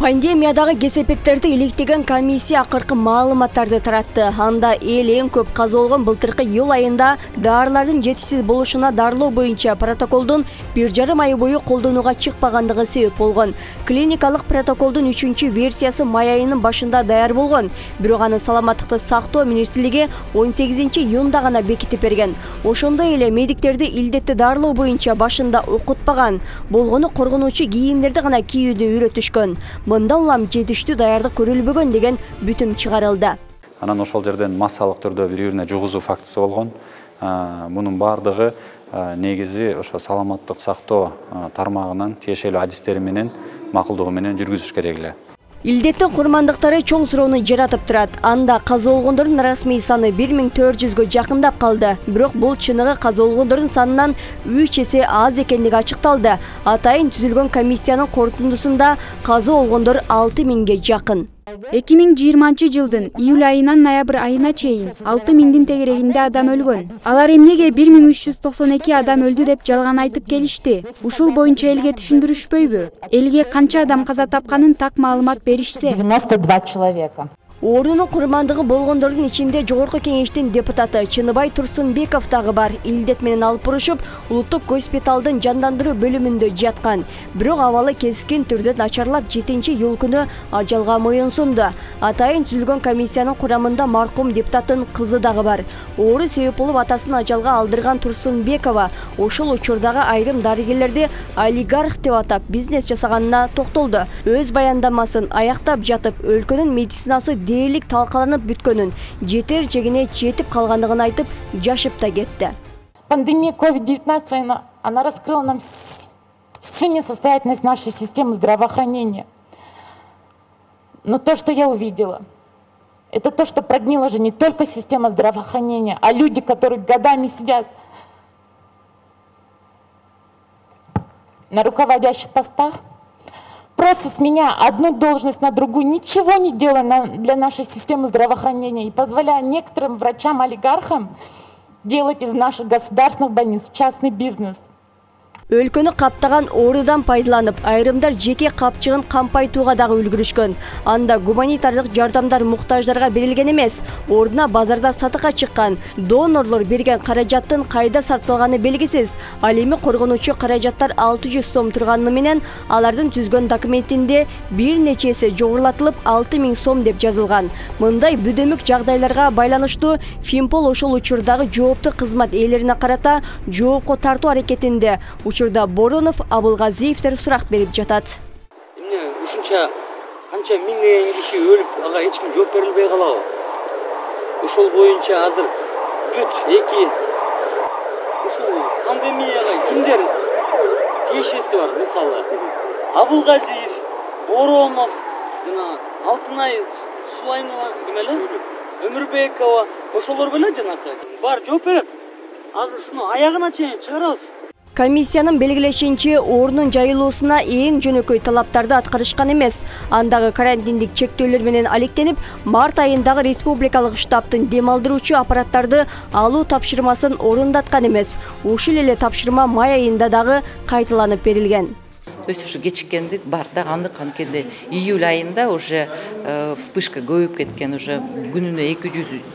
Пандемиядагы кесепеттерди иликтеген комиссия акыркы маалыматтарды таратты. Анда эл эң көп каза болгон былтыркы июль айында дарылардын жетишсиз болушуна дарылоо боюнча протоколдун 1,5 ай бою колдонууга чыкпагандыгы себеп болгон. Клиникалык протоколдун 3-чү версиясы май айынын башында даяр болгон. Бирок аны саламаттыкты сактоо министрлиги 18-июнда гана бекитип берген. Ошондой эле медиктерди илдетти дарылоо боюнча башында окутпаган, болгону коргонуучу кийимдерди гана кийүүнү үйрөтүшкөн. Мында улам жетиштүү даярдык көрүлбөгөн деген бүтүм чыгарылды. Анан ошол жерден массалык түрдө бири-бирине жугузуу фактысы болгон. Мунун бардыгы негизи ошо саламаттык сактоо тармагынын тиешелүү адистери менен макулдугу менен жүргүзүш керек эле. Илдеттин курмандыктары чоң суроону жаратып турат. Анда каза болгондордун расмий саны 1400гө жакындап калды. Бирок бул чыныгы каза болгондордун санынан 3 эсе аз экендиги ачыкталды. Атайын түзүлгөн комиссиянын корутундусунда каза болгондор 6000ге жакын. 2020 июль айынан ноябрь айына чейин 6000дин тегерегинде адам өлгөн. Алар эмнеге 1392 адам өлдү деп жалган айтып келишти? Ушул боюнча элге түшүндүрүшпөйбү? Элге канча адам каза тапканын так маалымат беришсе. 92 человека. Ордунун курмандыгы болгондордун ичинде Жогорку кеңештин депутаты Чыныбай Турсунбеков дагы бар. Илдет менен алып бурушуп, улуттук госпиталдын жандандыруу бөлүмүндө жаткан. Бирок абалы кескин түрдө начарлап 7-июль күнү ажалга моюнсунду. Атайын түзүлгөн комиссиянын курамында маркум депутаттын кызы дагы бар. Оору себеп болуп атасын ажалга алдырган Турсунбекова ошол учурдагы айрым дарыгерлерди олигарх деп атап бизнес жасаганына токтолду. Өз баяндамасын аяктап жатып, өлкөнүн медицинасы дээрлик талкаланып бүткөнүн, жетер жегине жетип калгандыгын айтып, жашып да кетти. Пандемия COVID-19, она раскрыла нам всю несостоятельность нашей системы здравоохранения. Но то, что я увидела, это то, что прогнила же не только система здравоохранения, а люди, которые годами сидят на руководящих постах, просто сменяя одну должность на другую, ничего не делая для нашей системы здравоохранения и позволяя некоторым врачам-олигархам делать из наших государственных больниц частный бизнес. Өлкөнү каптаган оорудан пайдаланып, айрымдар жеке капчыгын кампайтууга дагы үлгүрүшкөн. Анда гуманитардык жардамдар муктаждарга берилген эмес, ордуна базарда сатыкка чыккан. Донорлор берген каражаттын кайда сарпталганы белгисиз. Ал эми коргонуучу каражаттар 600 сом турганы менен алардын түзгөн документинде бир нече эсе жогорулатылып 6000 сом деп жазылган. Мындай бүдөмүк жагдайларга байланыштуу Фимпол ошол учурдагы жоопту кызмат ээлерине карата жоопко тартуу аракетинде учурда Боронов, Абылгазиевдер сурак берип жатат. Эмне ушунча канча миңдеген киши өлүп, ага эч ким жооп берилбей калабы? Ошол боюнча азыр бүт ушул пандемияга кимдер тиешеси бар? Мисалы, Абылгазиев, Боронов, жана Алтынай Сулаймова, эмеле? Өмүрбекова, ошолор беле жанакы бар жооп берет. Азыр ушуну аягына чейин чыгарабыз. Комиссиянын белгилешинче, оорунун жайылуусуна эң жөнөкөй талаптарды аткарышкан эмес. Андагы карантиндик чектөөлөр менен алектенип, март айындагы республикалык штабтын дем алдыруучу аппараттарды алуу тапшырмасын орундаткан эмес. Ушул эле тапшырма май айында дагы кайталанып берилген. То есть уже кечиккендик бар да, анткенде июль айында уже вспышка көбөйүп кеткен, уже күнүнө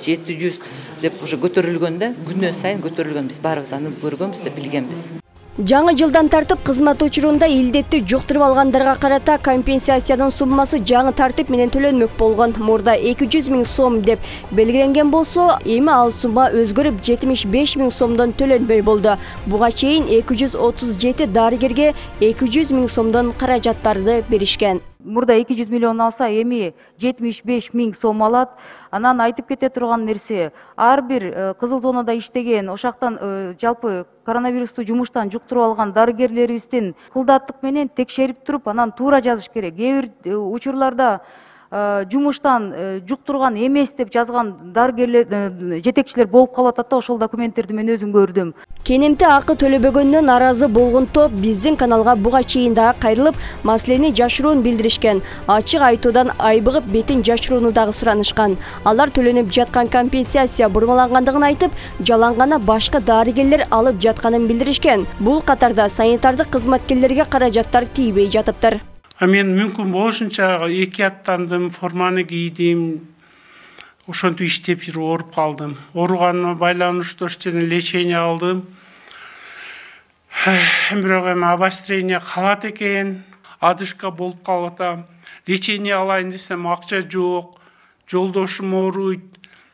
200-700 деп уже көтөрүлгөн да, күнү сайын көтөрүлгөн. Биз баарыбыз аны көргөнбүз да, билгенбиз. Жаңы жылдан тартып кызмат учурунда илдетти жуктуруп алгандарга карата компенсациянын суммасы жаңы тартип менен төлөнмөк болгон. Мурда 200 000 сом деп белгиленген болсо, эми ал сумма өзгөрүп 75 000 сомдон төлөнбөй болду. Буга чейин 237 дарыгерге 200 000 сомдон каражаттарды беришкен. Мурда 200 миллион алса, эми 75 000 сом алат. Анан айтып кете турган нерсе, ар бир кызыл зонада иштеген, ошактан жалпы коронавирусту жумуштан жуктуруп алган дарыгерлерибиздин кылдаттык менен текшерип туруп, анан туура жазыш керек. Кээ бир учурларда жумуштан жуктурган эмес деп жазган дарыгерлер жетекчилер болуп калып атат да, ошол документтерди мен өзүм көрдүм. Кенемти акы төлөбөгөндөн наразы болгон топ биздин каналга буга чейин дагы кайрылып, маселени жашыруун билдиришкен. Ачык айтуудан айбыгып бетин жашырууну дагы суранышкан. Алар төлөнүп жаткан компенсация бурмалангандыгын айтып, жалангана башка дарыгерлер алып жатканын билдиришкен. Бул катарда санитардык кызматкерлерге каражаттар тийбей жатыптыр. Мен мүмкін болушунча 2 аттандым, форманы кийдим, ошентип иштеп жүрүп ооруп калдым. Ооруганыма байланыштуу лечение алдым. Бирок эми обострение калат экен, адышка болуп калып атам. Лечение алайын десем акча жок, жолдошум ооруйт,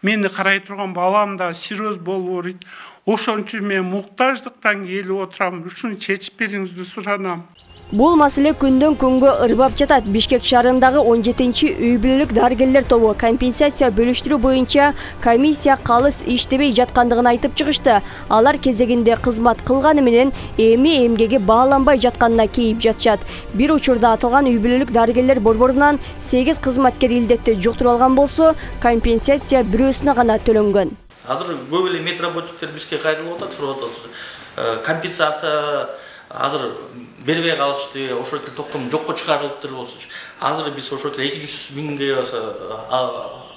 мени карай турган балам да сироз болуп ооруйт. Ошон үчүн мен муктаждыктан келип отурам, ушуну чечип бериңизди суранам. Бул маселе күндөн күнгө ырбап жатат. Бишкек шаарындагы 17-чи үй бүлөлүк дарыгерлер тобу компенсация бөлүштүрүү боюнча комиссия калыс иштебей жаткандыгын айтып чыгышты. Алар кезегинде кызмат кылганы менен эми эмгеги бааланбай жатканына кейип жатышат. Бир учурда атылган үй бүлөлүк дарыгерлер борборунан 8 кызматкер илдетти жуктуруп алган болсо, компенсация бирөөсүнө гана төлөнгөн. Азыр көп эле медработниктер бизге кайрылып атат, сурап атат. Компенсация азыр бербей калышты, ошол эле токтом жокко чыгарылыптыр болсу. Азыр биз ошол эле 200 миңге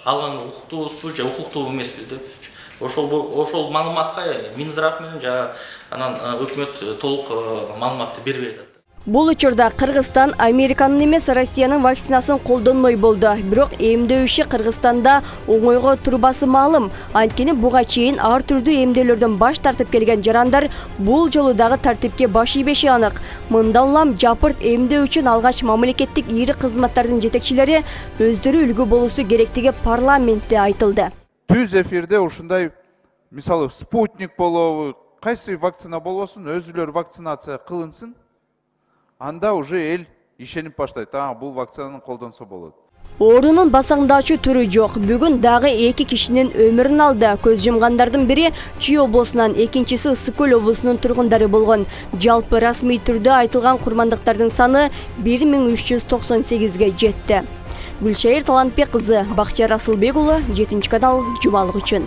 алган укуктуубузбу же укуктуу эмеспиз деп. Ошол маалыматка Минздрав менен жана анан өкмөт толук маалыматты бербей атат. Бул учурда Кыргызстан Американын эмес Россиянын вакцинасын колдонмой болду. Бирок эмдөө иши Кыргызстанда оңойго турбасы маалым. Анткени буга чейин ар түрдүү эмдөөлөрдөн баш тартып келген жарандар бул жолу дагы тартипке баш ийбеши анык. Мындан улам жапырт эмдөө үчүн алгач мамлекеттик ири кызматтардын жетекчилери өздөрү үлгү болуусу керектиги парламентте айтылды. Түз эфирде ушундай, мисалы, спутник болобу, кайсы вакцина болбосун, өзүлөр вакцинация кылынсын. Анда уже эл ишенип баштайт, бул вакцинаны колдонсо болот. Оорунун басаңдаачу түрү жок. Бүгүн дагы 2 кишинин өмүрүн алды. Көз жумгандардын бири Чүй облусунан, экинчиси Ысык Көл облусунун тургундары болгон. Жалпы расмий түрдө айтылган курмандыктардын саны 1398ге жетти. Гүлшайыр Талантбек кызы, Бакчар Асылбек уулу, 7 канал, жумалык үчүн.